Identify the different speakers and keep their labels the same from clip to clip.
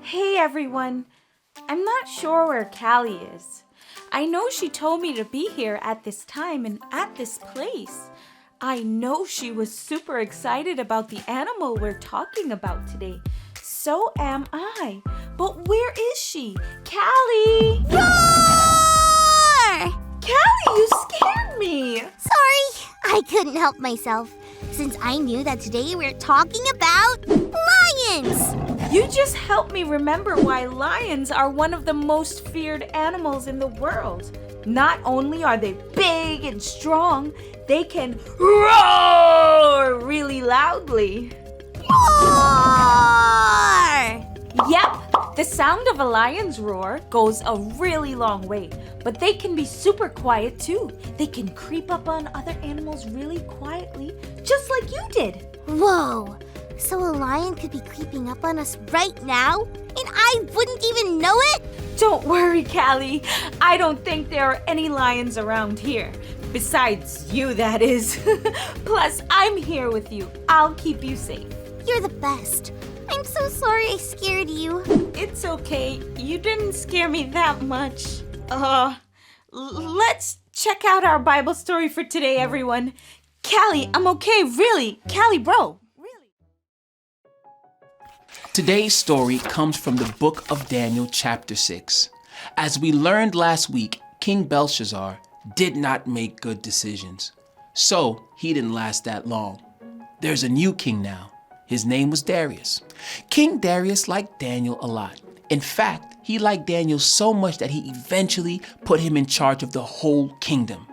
Speaker 1: Hey everyone! I'm not sure where Callie is. I know she told me to be here at this time and at this place. I know she was super excited about the animal we're talking about today. So am I. But where is she? Callie!
Speaker 2: Roar!
Speaker 1: Callie, you scared me!
Speaker 2: Sorry, I couldn't help myself, since I knew that today we're talking about lions!
Speaker 1: You just helped me remember why lions are one of the most feared animals in the world. Not only are they big and strong, they can roar really loudly.
Speaker 2: Roar!
Speaker 1: Yep, the sound of a lion's roar goes a really long way, but they can be super quiet too. They can creep up on other animals really quietly, just like you did.
Speaker 2: Whoa, so a lion could be creeping up on us right now, and I wouldn't even know it?
Speaker 1: Don't worry, Callie. I don't think there are any lions around here. Besides you, that is. Plus, I'm here with you. I'll keep you safe.
Speaker 2: You're the best. I'm so sorry I scared you.
Speaker 1: It's okay. You didn't scare me that much. Let's check out our Bible story for today, everyone. Callie, I'm okay, really. Callie, bro. Really.
Speaker 3: Today's story comes from the book of Daniel, chapter 6. As we learned last week, King Belshazzar did not make good decisions. So he didn't last that long. There's a new king now. His name was Darius. King Darius liked Daniel a lot. In fact, he liked Daniel so much that he eventually put him in charge of the whole kingdom.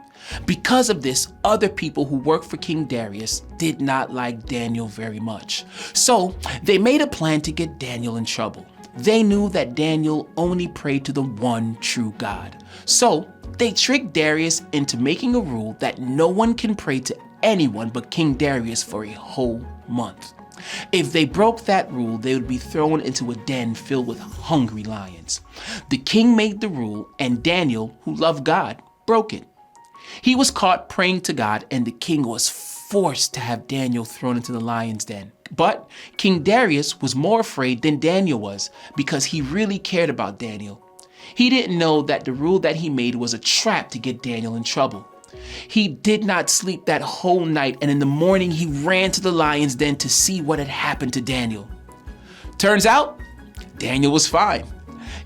Speaker 3: Because of this, other people who worked for King Darius did not like Daniel very much. So they made a plan to get Daniel in trouble. They knew that Daniel only prayed to the one true God. So they tricked Darius into making a rule that no one can pray to anyone but King Darius for a whole month. If they broke that rule, they would be thrown into a den filled with hungry lions. The king made the rule, and Daniel, who loved God, broke it. He was caught praying to God, and the king was forced to have Daniel thrown into the lion's den. But King Darius was more afraid than Daniel was because he really cared about Daniel. He didn't know that the rule that he made was a trap to get Daniel in trouble. He did not sleep that whole night, and in the morning he ran to the lion's den to see what had happened to Daniel. Turns out, Daniel was fine.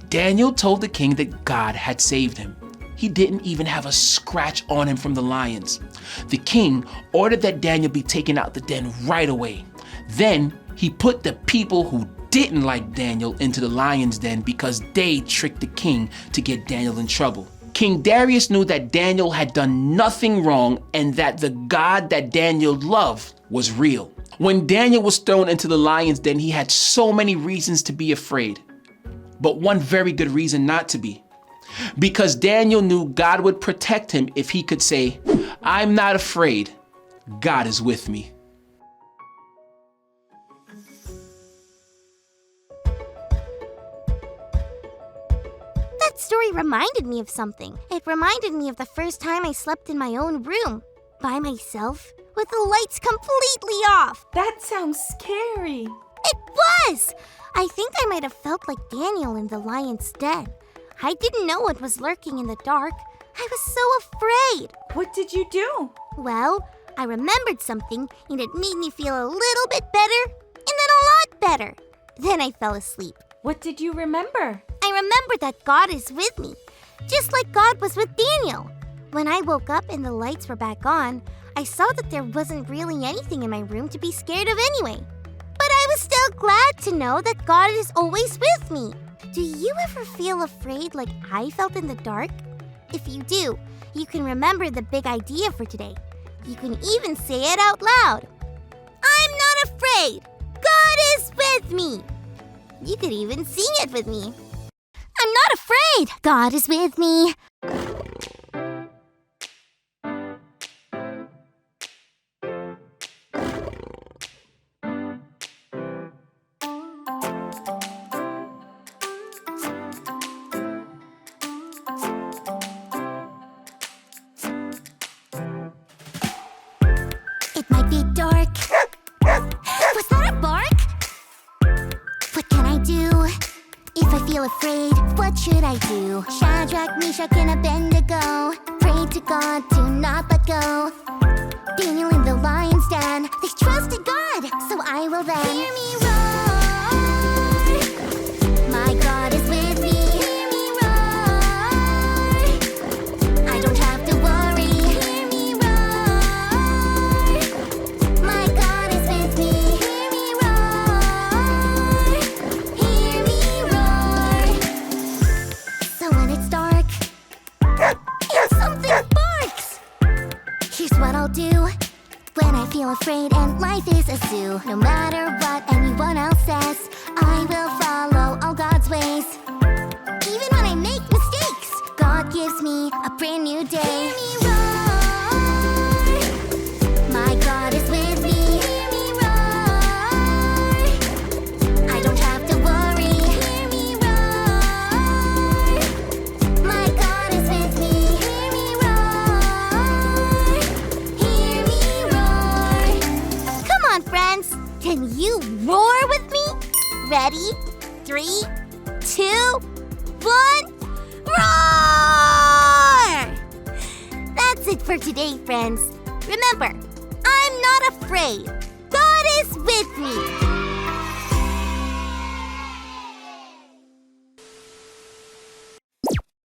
Speaker 3: Daniel told the king that God had saved him. He didn't even have a scratch on him from the lions. The king ordered that Daniel be taken out the den right away. Then he put the people who didn't like Daniel into the lion's den because they tricked the king to get Daniel in trouble. King Darius knew that Daniel had done nothing wrong and that the God that Daniel loved was real. When Daniel was thrown into the lion's den, he had so many reasons to be afraid, but one very good reason not to be. Because Daniel knew God would protect him if he could say, "I'm not afraid, God is with me."
Speaker 2: That story reminded me of something. It reminded me of the first time I slept in my own room, by myself, with the lights completely off.
Speaker 1: That sounds scary.
Speaker 2: It was! I think I might have felt like Daniel in the lion's den. I didn't know what was lurking in the dark. I was so afraid.
Speaker 1: What did you do?
Speaker 2: Well, I remembered something, and it made me feel a little bit better, and then a lot better. Then I fell asleep.
Speaker 1: What did you remember?
Speaker 2: I remembered that God is with me, just like God was with Daniel. When I woke up and the lights were back on, I saw that there wasn't really anything in my room to be scared of anyway. But I was still glad to know that God is always with me. Do you ever feel afraid like I felt in the dark? If you do, you can remember the big idea for today. You can even say it out loud. I'm not afraid. God is with me. You could even sing it with me. I'm not afraid. God is with me. It might be dark. Was that a bark? What can I do If I feel afraid, what should I do? Shadrach, Meshach, and Abednego prayed to God to not let go. Daniel in the lion's den, they trusted God, so I will then hear me roar. My God is with me. Hear me roar. I don't have to worry. Hear me roar. My God is with me. Hear me roar. Hear me roar. So when it's dark and something barks, here's what I'll do when I feel afraid and life is a zoo. No matter what anyone else says, I will follow all God's ways. Even when I make mistakes, God gives me a brand new day. Hear me roar. My God is with me. Hear me roar. I don't have to worry. Hear me roar. My God is with me. Hear me roar. Hear me roar. Come on, friends. Can you roar with me? Ready? 3, 2, 1. Roar! That's it for today, friends. Remember, I'm not afraid. God is with me.